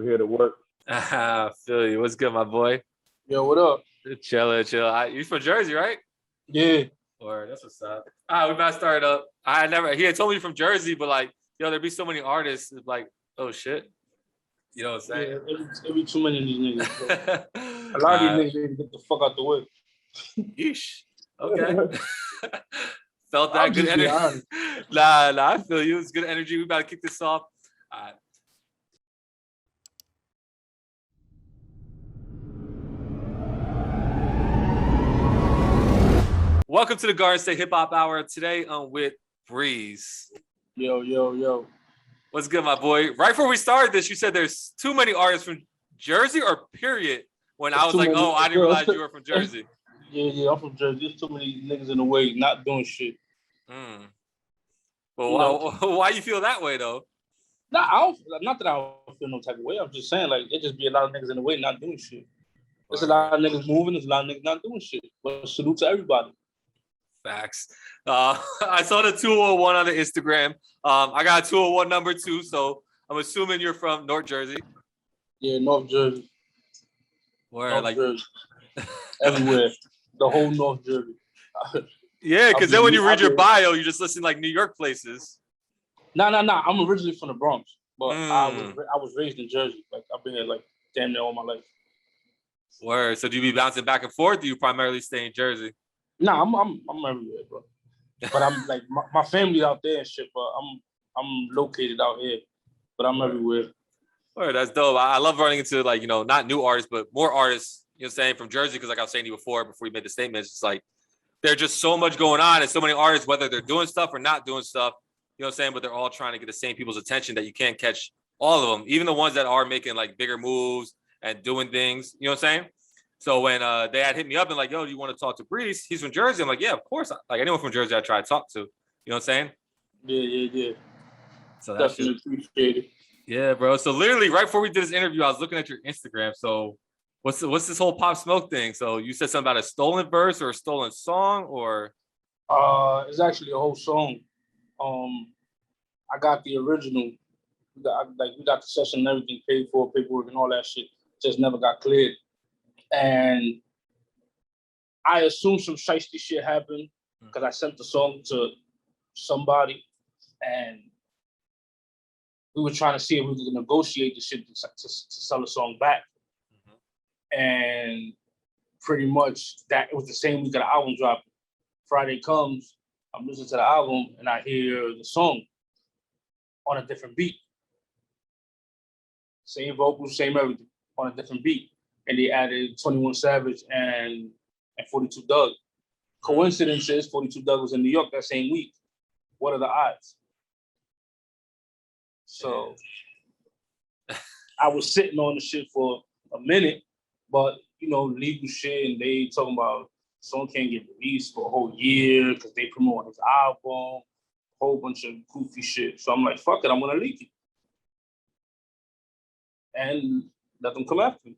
here to work. I feel you. What's good, my boy? Yo, what up? Chill. You from Jersey, right? Yeah. Or that's what's up. We about to start up. He had told me from Jersey, but like, there'd be so many artists. Like, oh shit. You know what I'm saying? Yeah, every too many of these niggas. Bro. A lot of these niggas need to get the fuck out the way. Yeesh. Okay. Felt that good energy. Nah, I feel you. It's good energy. We about to kick this off. All right. Welcome to the Garden State Hip Hop Hour. Today I'm with Breez. Yo. What's good, my boy? Right before we started this, you said there's too many artists from Jersey or period? When I was like, I didn't realize you were from Jersey. Yeah, I'm from Jersey. There's too many niggas in the way not doing shit. Well, why you feel that way, though? Nah, not that I don't feel no type of way. I'm just saying, like, it just be a lot of niggas in the way not doing shit. There's a lot of niggas moving. There's a lot of niggas not doing shit. But salute to everybody. Facts. I saw the 201 on the Instagram. I got a 201 number too, so I'm assuming you're from North Jersey. Yeah, North Jersey. Where, North Jersey. Everywhere. The whole North Jersey. Yeah, because then when you read your bio, you just listen like New York places. No. I'm originally from the Bronx, but I was raised in Jersey. Like, I've been here like damn near all my life. Word. So do you be bouncing back and forth? Or do you primarily stay in Jersey? Nah, I'm everywhere, bro. But I'm like my family out there and shit. But I'm located out here, but I'm everywhere. Word, that's dope. I love running into like not new artists, but more artists. You know, what I'm saying from Jersey because like I was saying to you before you made the statement, it's just like there's just so much going on and so many artists, whether they're doing stuff or not doing stuff. You know what I'm saying? But they're all trying to get the same people's attention that you can't catch all of them, even the ones that are making like bigger moves and doing things. You know what I'm saying? So when they had hit me up and like, yo, do you want to talk to Breez? He's from Jersey. I'm like, yeah, of course. Like anyone from Jersey I try to talk to. You know what I'm saying? Yeah. So that's definitely appreciate it. Yeah, bro. So literally right before we did this interview, I was looking at your Instagram. So what's this whole Pop Smoke thing? So you said something about a stolen verse or a stolen song or? It's actually a whole song. I got the original. We got the session and everything paid for, paperwork and all that shit. Just never got cleared. And I assumed some shiesty shit happened because I sent the song to somebody and we were trying to see if we could negotiate the shit to sell the song back. And pretty much that it was the same week that the album dropped. Friday comes, I'm listening to the album and I hear the song on a different beat. Same vocals, same everything on a different beat. And they added 21 Savage and 42 Doug. Coincidence is 42 Doug was in New York that same week. What are the odds? So I was sitting on the shit for a minute, but legal shit, and they talking about song can't get released for a whole year because they promote his album, a whole bunch of goofy shit. So I'm like, fuck it, I'm gonna leak it. And let them come after me.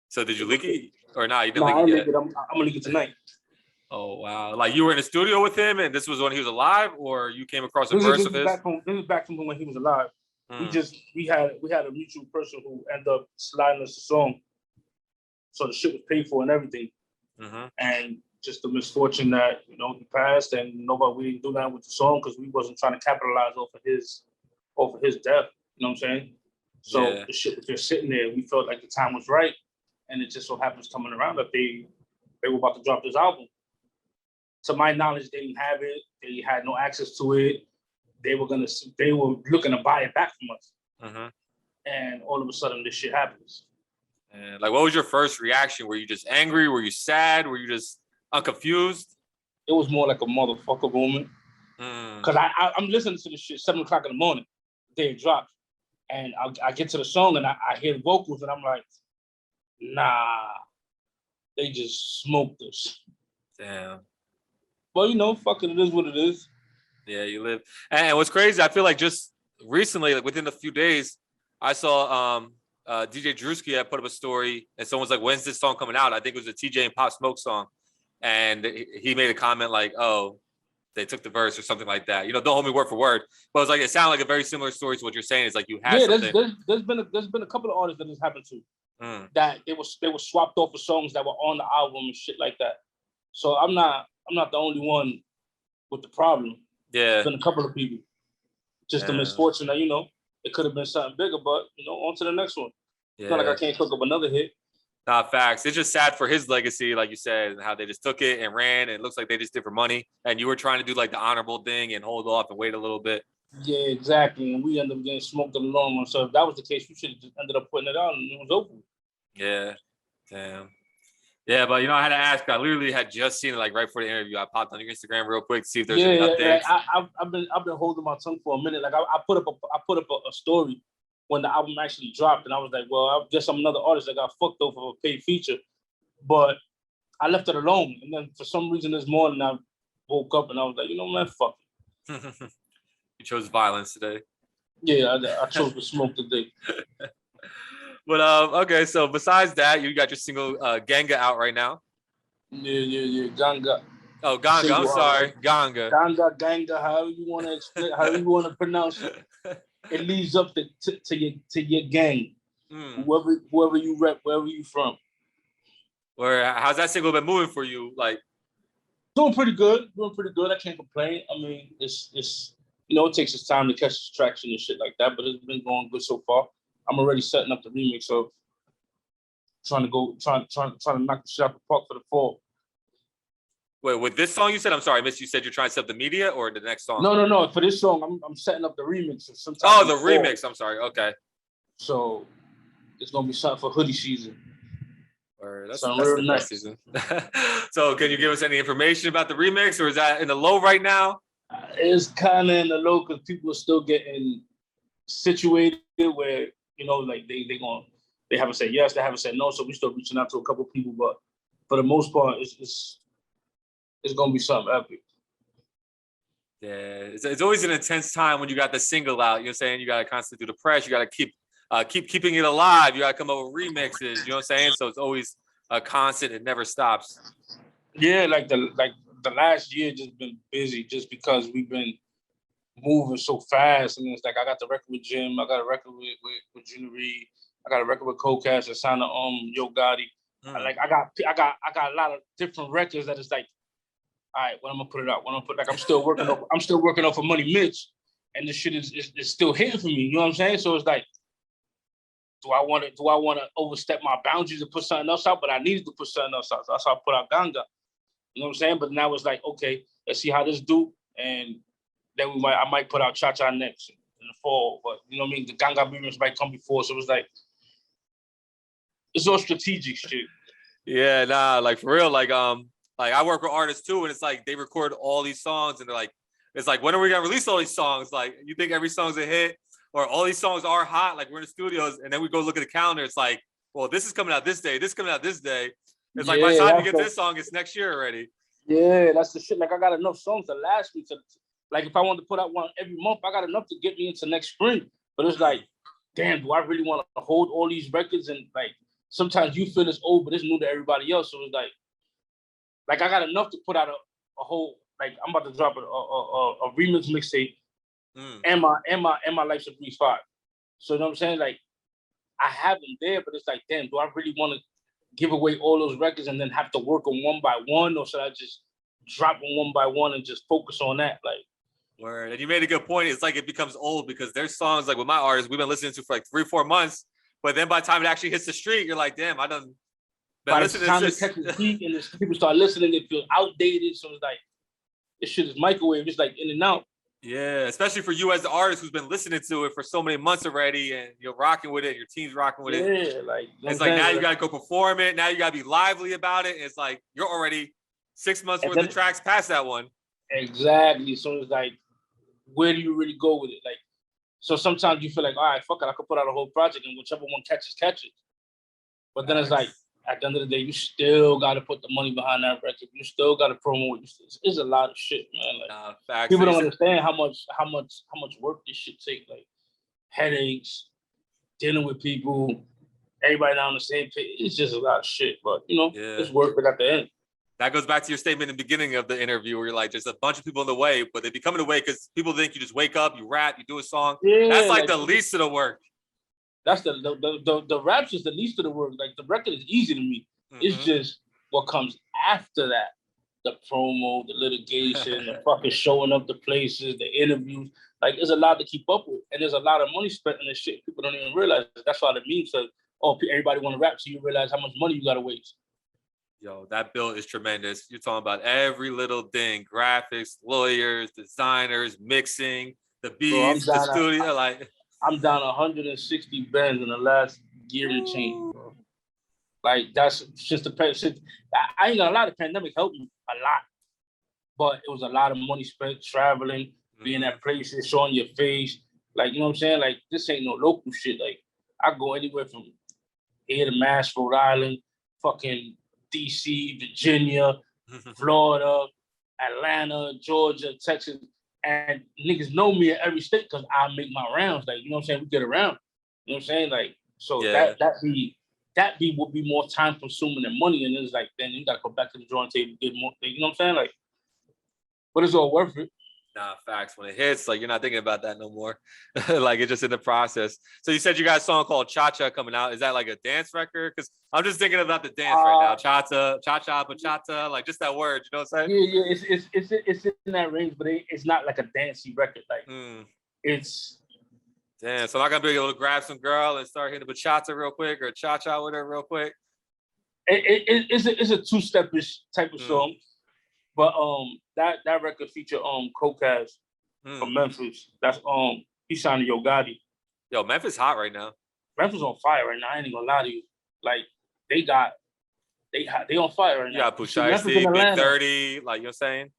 So did you leak it or not? You didn't leak it yet? I'm gonna leak it tonight. Oh wow! Like you were in the studio with him, and this was when he was alive, or you came across a verse of his? This is back from when he was alive. We had a mutual person who ended up sliding us the song, so the shit was paid for and everything. And just the misfortune that he passed, and we didn't do that with the song because we wasn't trying to capitalize off of his death. You know what I'm saying? So the shit was just sitting there. We felt like the time was right. And it just so happens coming around that they were about to drop this album. To my knowledge, they didn't have it. They had no access to it. They were looking to buy it back from us. And all of a sudden, this shit happens. And like, what was your first reaction? Were you just angry? Were you sad? Were you just confused? It was more like a motherfucker moment. Because I'm listening to this shit 7:00 in the morning. The day it dropped. And I get to the song and I hear the vocals and I'm like, nah, they just smoked us. Damn. Well, fuck it, it is what it is. Yeah, you live. And what's crazy, I feel like just recently, like within a few days, I saw DJ Drewski had put up a story and someone's like, when's this song coming out? I think it was a TJ and Pop Smoke song. And he made a comment like, oh, they took the verse or something like that. You know, don't hold me word for word, but it's like it sounded like a very similar story to what you're saying. It's like you had something. There's been a couple of artists that this happened to that they were swapped off of songs that were on the album and shit like that. So I'm not the only one with the problem. Yeah, there's been a couple of people. Just the misfortune that it could have been something bigger, but on to the next one. Yeah. It's not like I can't cook up another hit. Nah, facts. It's just sad for his legacy, like you said, and how they just took it and ran, and it looks like they just did for money. And you were trying to do like the honorable thing and hold off and wait a little bit. Yeah, exactly. And we ended up getting smoked in the long run. So if that was the case, you should have just ended up putting it out and it was over. Yeah, damn. Yeah, but I had to ask. I literally had just seen it like right before the interview. I popped on your Instagram real quick to see if there's any updates. I've been holding my tongue for a minute. Like I put up a story when the album actually dropped, and I was like, well, I guess I'm another artist that got fucked over a paid feature. But I left it alone, and then for some reason this morning I woke up and I was like, man, fuck it. You chose violence today. Yeah, I chose to smoke today. But okay, so besides that, you got your single Ganga out right now. Yeah, Ganga. Oh, Ganga. Single, I'm sorry, Ganga. Ganga. However you want to explain, however you want to pronounce it. It leads up to your gang. Whoever you rep, wherever you from. How's that single been moving for you? Like, doing pretty good. I can't complain. I mean, it's it takes its time to catch its traction and shit like that, but it's been going good so far. I'm already setting up the remix of trying to knock the shit out the park for the fall. Wait, with this song you said, I'm sorry, I missed. You said you're trying to set up the media or the next song? No. For this song, I'm setting up the remix. Oh, the remix. I'm sorry. Okay. So it's gonna be something for hoodie season. That's real nice season. So can you give us any information about the remix, or is that in the low right now? It's kind of in the low because people are still getting situated where like they haven't said yes, they haven't said no, so we still reaching out to a couple people, but for the most part, it's gonna be something epic. Yeah, it's always an intense time when you got the single out. You know what I'm saying? You gotta constantly do the press. You gotta keep keeping it alive. You gotta come up with remixes. You know what I'm saying? So it's always a constant. It never stops. Yeah, like the last year just been busy just because we've been moving so fast. And it's like I got the record with Jim, I got a record with Junior Reed, I got a record with Cocash, I signed Yo Gotti. Like I got a lot of different records that it's like, all right, when I'm gonna put it out? I'm still working off of Money Mitch, and this shit is still hitting for me. You know what I'm saying? So it's like, do I want to overstep my boundaries and put something else out? But I needed to put something else out. So that's how I put out Ganga. You know what I'm saying? But now it's like, okay, let's see how this do, and then I might put out Cha Cha next in the fall. But you know what I mean? The Ganga remix might come before, so it's like it's all strategic shit. Yeah, nah, like for real, like I work with artists too, and it's like they record all these songs, and they're like, it's like, when are we gonna release all these songs? Like, you think every song's a hit, or all these songs are hot? Like, we're in the studios, and then we go look at the calendar. It's like, well, this is coming out this day. This is coming out this day. It's like, by the time you get this song, it's next year already. Yeah, that's the shit. Like, I got enough songs to last me to, like, if I wanted to put out one every month, I got enough to get me into next spring. But it's like, damn, do I really want to hold all these records? And like, sometimes you feel it's old, but it's new to everybody else. So it's like I got enough to put out a whole, like, I'm about to drop a remix mixtape and my Life's a Breeze 5. So you know what I'm saying? Like, I have them there, but it's like, damn, do I really want to give away all those records and then have to work them one by one, or should I just drop them one by one and just focus on that? Like, word. And you made a good point. It's like it becomes old because there's songs like with my artists we've been listening to for like 3-4 months, but then by the time it actually hits the street, you're like, damn, I done. By the time it catches the beat and people start listening, it feels outdated. So it's like, this shit is microwave, just like in and out. Yeah, especially for you as the artist who's been listening to it for so many months already, and you're rocking with it, your team's rocking with it. Yeah, like, it's like now you gotta go perform it. Now you gotta be lively about it. It's like you're already 6 months worth of tracks past that one. Exactly. So it's like, where do you really go with it? Like, so sometimes you feel like, all right, fuck it, I could put out a whole project and whichever one catches. But then it's like, at the end of the day, you still got to put the money behind that record. You still got to promote. It's a lot of shit, man. Like, people don't understand how much work this shit take. Like, headaches, dealing with people, everybody down the same page. It's just a lot of shit. But it's worth it at the end. That goes back to your statement in the beginning of the interview where you're like, there's a bunch of people in the way, but they become in the way because people think you just wake up, you rap, you do a song. Yeah, that's like the least of the work. That's the raps is the least of the work. Like the record is easy to me. It's just what comes after that. The promo, the litigation, the fucking showing up to places, the interviews. Like there's a lot to keep up with. And there's a lot of money spent on this shit. People don't even realize. That's why the meme says, oh, everybody want to rap, so you realize how much money you gotta waste. Yo, that bill is tremendous. You're talking about every little thing: graphics, lawyers, designers, mixing, the beats, the studio. I'm down 160 bands in the last year and change, bro. Like that's just I ain't gonna lie, the pandemic helped me a lot, but it was a lot of money spent traveling, being at places, showing your face. Like you know what I'm saying? Like this ain't no local shit. Like I go anywhere from here to Mass, Rhode Island, fucking DC, Virginia, Florida, Atlanta, Georgia, Texas, and niggas know me in every state because I make my rounds. Like, you know what I'm saying? We get around. You know what I'm saying? Like, so that would be more time consuming than money. And it's like, then you gotta go back to the drawing table, get more, you know what I'm saying? Like, but it's all worth it. Nah, facts. When it hits, like you're not thinking about that no more. Like it's just in the process. So you said you got a song called Cha Cha coming out. Is that like a dance record? Because I'm just thinking about the dance right now. Cha-cha, cha-cha, bachata, like just that word, you know what I'm saying? Yeah, it's in that range, but it's not like a dancey record. Like it's damn. So I'm not gonna be able to grab some girl and start hitting bachata real quick or cha-cha with her real quick. It's a two-step-ish type of song. But that record feature Kokaz from Memphis. That's he signed to Yo Gotti. Yo, Memphis hot right now. Memphis on fire right now. I ain't gonna lie to you. Like they on fire right now. You got Pusha, Big 30, like you're saying.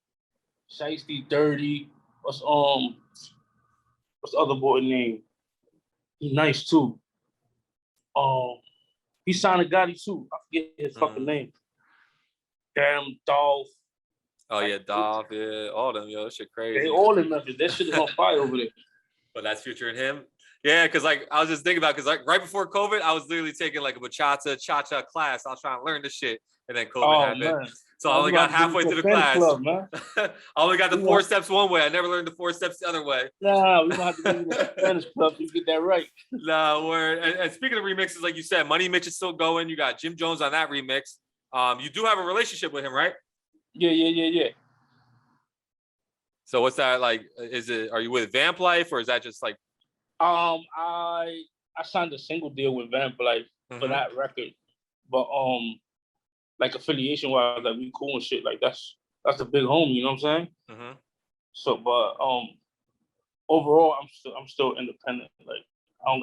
Shiesty, 30. What's the other boy name? He's nice too. He signed to Gotti too. I forget his fucking name. Damn Dolph. Oh yeah, Dolph, yeah, all them, yo, that shit crazy. They all in Memphis. That shit is on fire over there. But that's featuring him. Yeah, because like I was just thinking about, because like right before COVID, I was literally taking like a bachata, cha-cha class. I was trying to learn this shit, and then COVID happened. Man. So I only got halfway through the class. Club, man. I only got the 4 steps one way. I never learned the 4 steps the other way. Nah, we gonna have to go to the Spanish club to get that right. Nah, word. And speaking of remixes, like you said, Money Mitch is still going. You got Jim Jones on that remix. You do have a relationship with him, right? Yeah. So what's that like? Are you with Vamp Life, or is that just like? I signed a single deal with Vamp Life for that record, but like affiliation wise, like we cool and shit. Like that's a big homie, you know what I'm saying? So, but overall, I'm still independent. Like I'm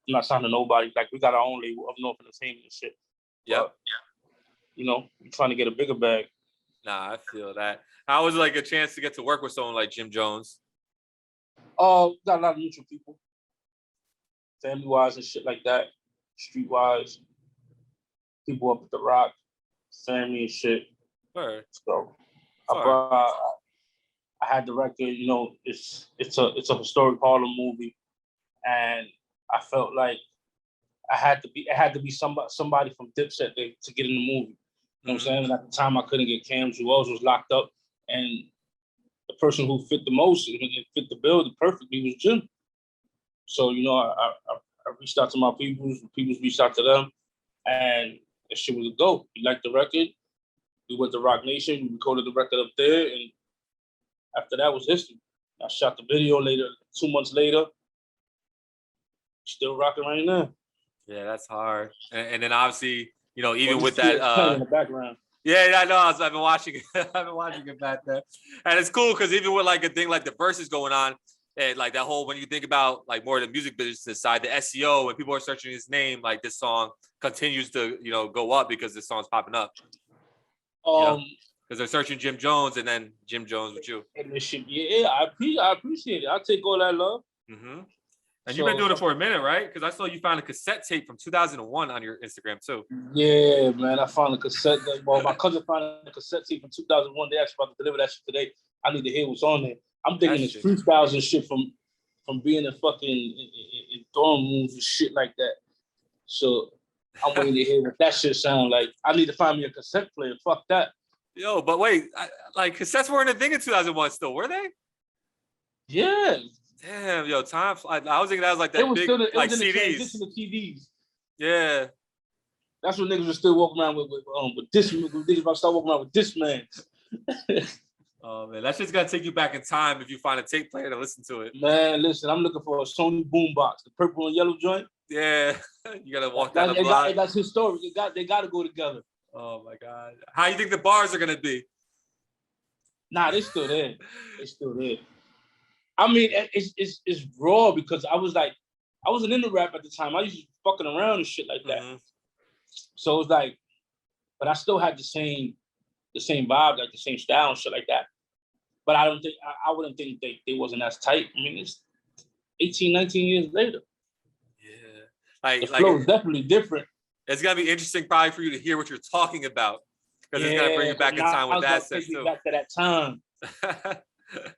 not signed to nobody. Like we got our own label Up North Entertainment and shit. Yep. You know, we're trying to get a bigger bag. Nah, I feel that. How was it like a chance to get to work with someone like Jim Jones? Got a lot of mutual people, family wise and shit like that, street wise. People up at the Rock, family and shit. Right. So I had the record. You know, it's a historic Harlem movie, and I felt like it had to be somebody from Dipset to get in the movie. You know what I'm saying? And at the time, I couldn't get Cam. Jewels was locked up, and the person who fit the most and fit the bill perfectly was Jim. So, you know, I reached out to my peoples reached out to them, and that shit was a go. We liked the record. We went to Rock Nation. We recorded the record up there, and after that was history. I shot the video later, 2 months later. Still rocking right now. Yeah, that's hard. And then obviously, you know, even with that in the background. Yeah, I know. I've been watching it. I've been watching it back there. And it's cool because even with like a thing like the verses going on, and like that whole, when you think about like more of the music business side, the SEO, when people are searching his name, like this song continues to, you know, go up because this song's popping up. Because they're searching Jim Jones and then Jim Jones with you. And this shit, yeah, I appreciate it. I take all that love. And you've been doing it for a minute, right? Because I saw you found a cassette tape from 2001 on your Instagram too. Yeah, man, I found a cassette. Well, my cousin found a cassette tape from 2001. They actually about to deliver that shit today. I need to hear what's on there. I'm thinking it's freestyles and shit from being in fucking in dorm rooms and shit like that. So I'm waiting to hear what that shit sound like. I need to find me a cassette player. Fuck that. Yo, but wait, like cassettes weren't a thing in 2001 still, were they? Yeah. Damn, yo, time. I was thinking that was like that It was big, still like in the CDs. transition to CDs. Yeah. That's when niggas were still walking around with this. Niggas about to start walking around with this man. Oh man, that's just gonna take you back in time if you find a tape player to listen to it. Man, listen, I'm looking for a Sony boombox, the purple and yellow joint. Yeah, you gotta walk down the block. That's historic. They got to go together. Oh my god, how you think the bars are gonna be? Nah, they still there. They still there. I mean, it's raw because I wasn't into rap at the time. I used to be fucking around and shit like that. So it was like, but I still had the same vibe, like the same style and shit like that. But I wouldn't think they wasn't as tight. I mean, it's 18, 19 years later. Yeah. The flow is definitely different. It's gonna be interesting probably for you to hear what you're talking about. Because it's gonna bring you back in time with that sense too. Back to that time.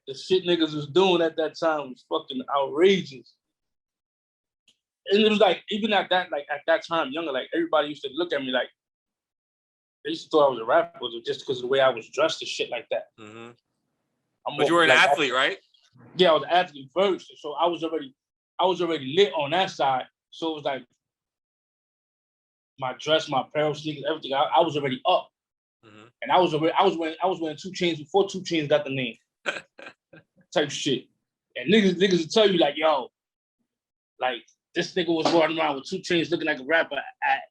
The shit niggas was doing at that time was fucking outrageous. And it was like, even at that time, younger, like everybody used to look at me like they used to thought I was a rapper just because of the way I was dressed and shit like that. But you were an athlete, right? Yeah, I was an athlete first. So I was already lit on that side. So it was like my dress, my apparel, sneakers, everything. I was already up. And I was wearing 2 Chainz before 2 Chainz got the name. Type shit. And niggas will tell you like, yo, like this nigga was running around with 2 Chainz looking like a rapper at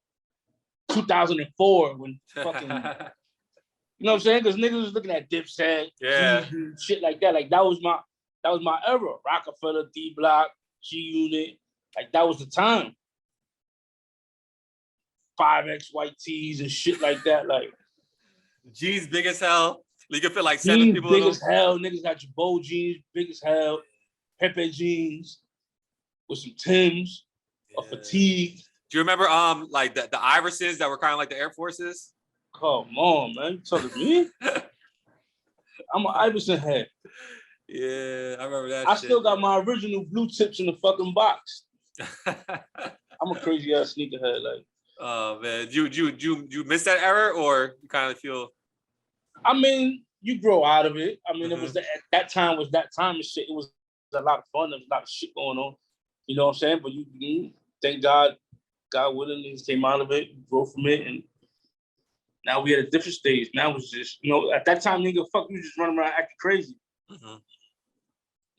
2004 when fucking, you know what I'm saying? Because niggas was looking at Dipset, shit like that. Like that was my era. Rockefeller, D Block, G Unit, like that was the time. 5X white tees and shit like that. Like jeans big as hell. You can fit like 7 people. Big as hell. Niggas got your bow jeans, big as hell. Pepe jeans with some Timbs, a fatigue. Do you remember like the Iversons that were kind of like the Air Forces? Come on, man. You talking to me? I'm an Iverson head. Yeah, I remember that. I still got my original blue tips in the fucking box. I'm a crazy ass sneakerhead. Like, oh man, do you miss that era, or you kind of feel? I mean, you grow out of it. I mean, it was that time and shit. It was a lot of fun. There was a lot of shit going on. You know what I'm saying? But you thank God willing, niggas came out of it, grew from it, and now we at a different stage. Now it's just, at that time, nigga, fuck, you just running around acting crazy.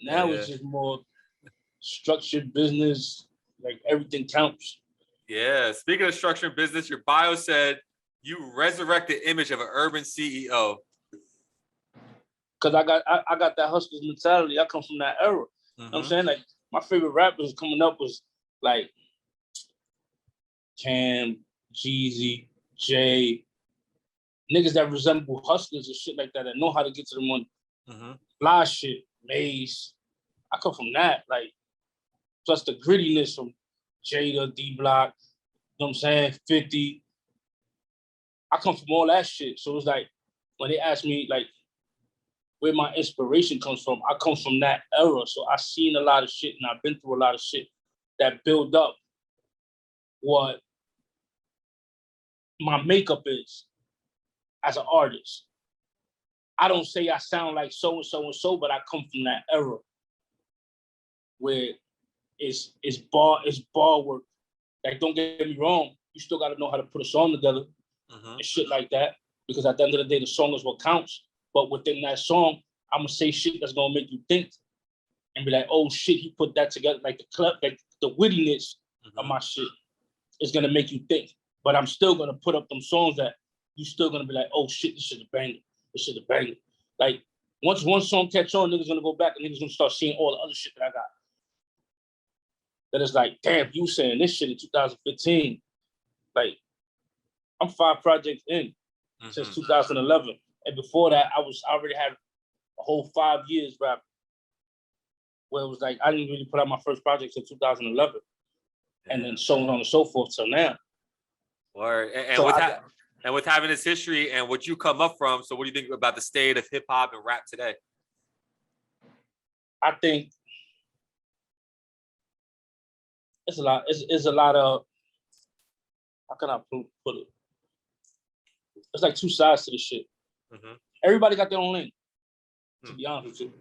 Now it's just more structured business, like everything counts. Yeah. Speaking of structured business, your bio said you resurrect the image of an urban CEO. Cause I got that hustler's mentality. I come from that era. You know what I'm saying? Like my favorite rappers coming up was like Cam, Jeezy, Jay, niggas that resemble hustlers and shit like that know how to get to the money. Fly shit, Maze. I come from that. Like, plus the grittiness from Jada, D Block, you know what I'm saying? 50. I come from all that shit. So it's like, when they ask me, like, where my inspiration comes from, I come from that era. So I've seen a lot of shit and I've been through a lot of shit that build up what my makeup is as an artist. I don't say I sound like so and so and so, but I come from that era where it's bar work. Like, don't get me wrong, you still got to know how to put a song together and shit like that, because at the end of the day, the song is what counts. But within that song, I'm gonna say shit that's gonna make you think and be like, oh shit, he put that together. Like the wittiness of my shit is gonna make you think. But I'm still gonna put up them songs that you still gonna be like, oh shit, this shit is banging. This shit is banging. Like, once one song catch on, niggas gonna go back and niggas gonna start seeing all the other shit that I got. That is like, damn, you saying this shit in 2015. Like, I'm 5 projects in since 2011. And before that, I already had a whole 5 years rap, where it was like, I didn't really put out my first project until 2011. And then so on and so forth till now. Word. And with having this history and what you come up from, so what do you think about the state of hip hop and rap today? I think it's a lot of, how can I put it? It's like 2 sides to the shit. Everybody got their own lane. To be honest with you,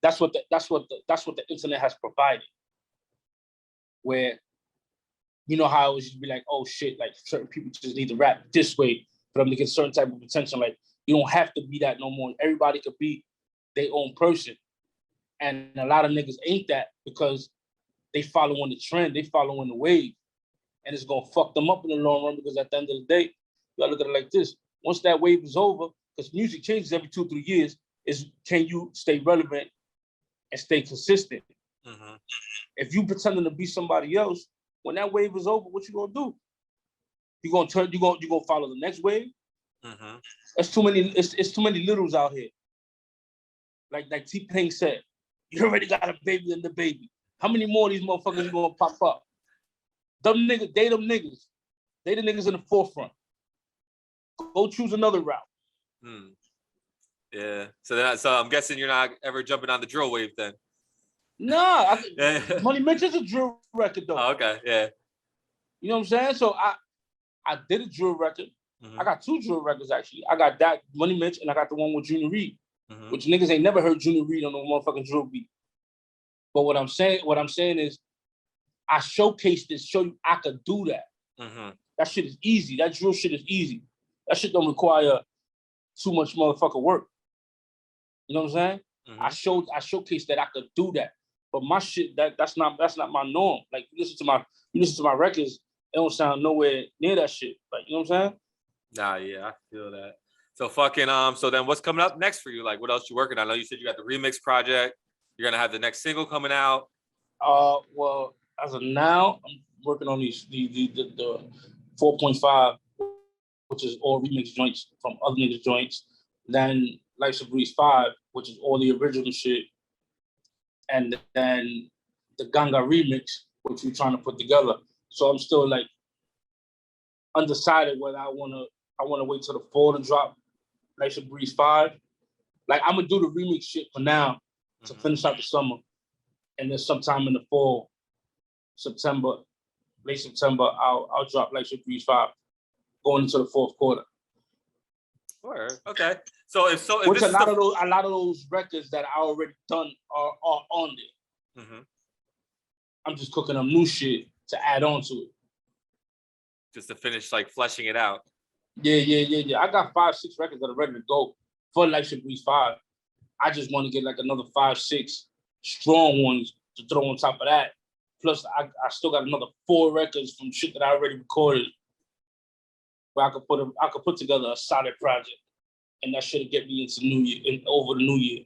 that's what the internet has provided. Where, you know how it was, you'd be like, oh shit, like certain people just need to rap this way for them to get certain type of attention. Like, you don't have to be that no more. Everybody could be their own person. And a lot of niggas ain't that because they following the trend, they following the wave. And it's gonna fuck them up in the long run because at the end of the day, you gotta look at it like this. Once that wave is over, because music changes every 2-3 years, is can you stay relevant and stay consistent? If you pretending to be somebody else, when that wave is over, what you gonna do? You gonna follow the next wave? It's too many. It's too many littles out here. Like T-Pain said, you already got a baby and the baby. How many more of these motherfuckers you gonna pop up? Them niggas, they them niggas. They the niggas in the forefront. Go choose another route. Yeah. So I'm guessing you're not ever jumping on the drill wave then. Nah, Money Mitch is a drill record though. Oh, okay, yeah. You know what I'm saying? So I did a drill record. I got 2 drill records actually. I got that Money Mitch and I got the one with Junior Reed, which niggas ain't never heard Junior Reed on no motherfucking drill beat. But what I'm saying is, I showcased this, show you I could do that. That shit is easy. That drill shit is easy. That shit don't require too much motherfucking work. You know what I'm saying? I showcased that I could do that. But my shit, that's not my norm. Like you listen to my records, it don't sound nowhere near that shit. Like, you know what I'm saying? Nah, yeah, I feel that. So fucking so then what's coming up next for you? Like what else you working on? I know you said you got the remix project. You're gonna have the next single coming out. Well, as of now, I'm working on the 4.5, which is all remix joints from other niggas' joints. Then Life's a Breeze 5, which is all the original shit. And then the Ganga remix, which we're trying to put together. So I'm still like undecided whether I wanna wait till the fall to drop Life's a Breeze 5. Like I'm gonna do the remix shit for now to finish out the summer. And then sometime in the fall, late September, I'll drop Life's a Breeze 5 going into the 4th quarter. Word. Okay. So if which a lot of those records that I already done are on there. I'm just cooking up new shit to add on to it. Just to finish like fleshing it out. Yeah. I got 5-6 records that are ready to go for Life's a Breeze 5. I just want to get like another 5-6 strong ones to throw on top of that. Plus, I still got another 4 records from shit that I already recorded, where I could put together a solid project, and that should get me into New Year and over the New Year.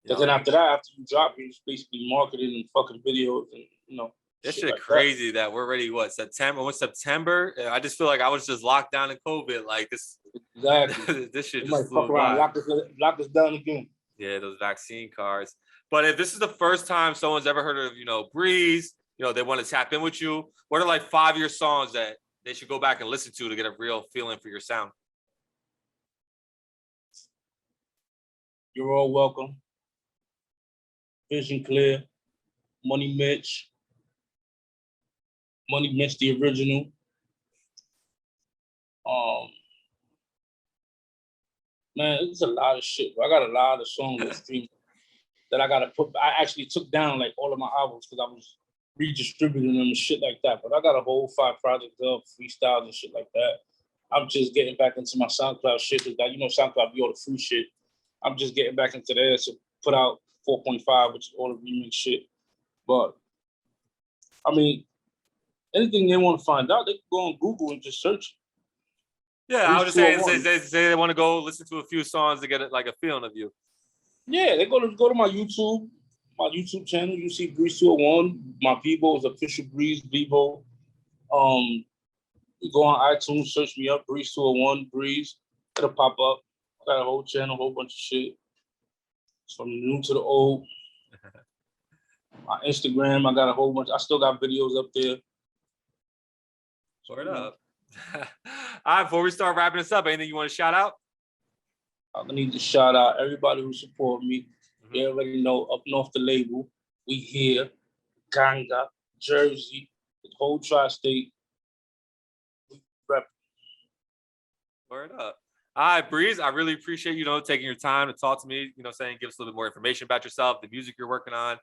Because then after you drop, it's basically marketing and fucking videos and This shit like crazy that we're already September? Almost September. I just feel like I was just locked down in COVID. Like this. Exactly. This shit just just flew by. Lock us down again. Yeah, those vaccine cards. But if this is the first time someone's ever heard of Breez, they want to tap in with you. What are like 5-year songs that they should go back and listen to get a real feeling for your sound? You're all welcome. Vision Clear. Money Mitch, the original. Man, it's a lot of shit. I got a lot of songs on stream that I gotta put. I actually took down like all of my albums because I was redistributing them and shit like that. But I got a whole 5 projects up, freestyles and shit like that. I'm just getting back into my SoundCloud shit because SoundCloud be all the free shit. I'm just getting back into there to put out 4.5, which is all the remix shit. But I mean, anything they want to find out, they can go on Google and just search. Yeah, I was just saying, say they want to go listen to a few songs to get like a feeling of you. Yeah, they go to my YouTube channel. You see Breez 201. My Vivo is official Breez Vivo. You go on iTunes, search me up, Breez 201, Breez. It'll pop up. I got a whole channel, a whole bunch of shit. It's from the new to the old. My Instagram, I got a whole bunch. I still got videos up there. Word up. All right, before we start wrapping this up, anything you want to shout out? I need to shout out everybody who support me. They already know up north the label. We here, Ganga, Jersey, the whole tri-state. Word up. All right, Breez, I really appreciate, taking your time to talk to me, saying, give us a little bit more information about yourself, the music you're working on,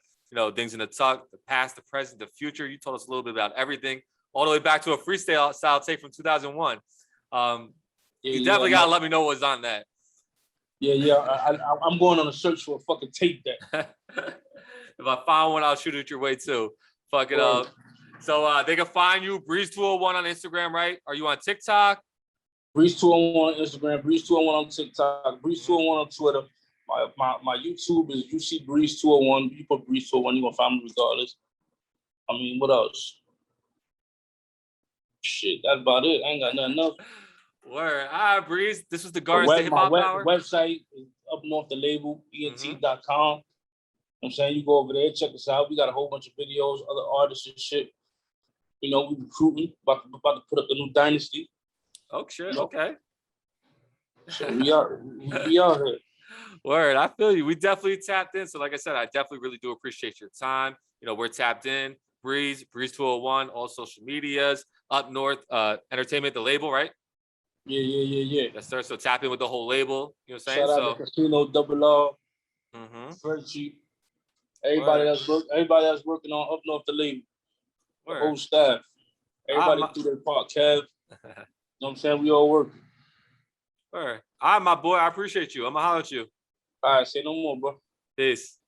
things in the tuck, the past, the present, the future. You told us a little bit about everything, all the way back to a freestyle style tape from 2001. You definitely got to let me know what was on that. Yeah. I'm going on a search for a fucking tape that. If I find one, I'll shoot it your way too. Fuck it up. So they can find you, Breez201 on Instagram, right? Are you on TikTok? Breez201 on Instagram, Breez201 on TikTok, Breez201 on Twitter. My YouTube is UC Breez201. You put Breez201, you're gonna find me regardless. I mean, what else? Shit, that's about it. I ain't got nothing else. Word. All right, Breez. This was the Garden State Hip Hop Hour. The website is up north the label, ent.com. I'm saying you go over there, check us out. We got a whole bunch of videos, other artists and shit. We recruiting, about to put up the new dynasty. Oh shit. Okay. So we are here. Word. I feel you. We definitely tapped in. So like I said, I definitely really do appreciate your time. We're tapped in. Breez201, all social medias, Up North Entertainment, the label, right? Yeah. Yes, sir. So tap in with the whole label. You know what I'm saying? Shout out to Casino, Double R, Fergie, everybody that's working on Up North the label. The whole staff. Everybody do their part, Kev. You know what I'm saying? We all working. All right, my boy. I appreciate you. I'm gonna holler at you. All right, say no more, bro. Peace.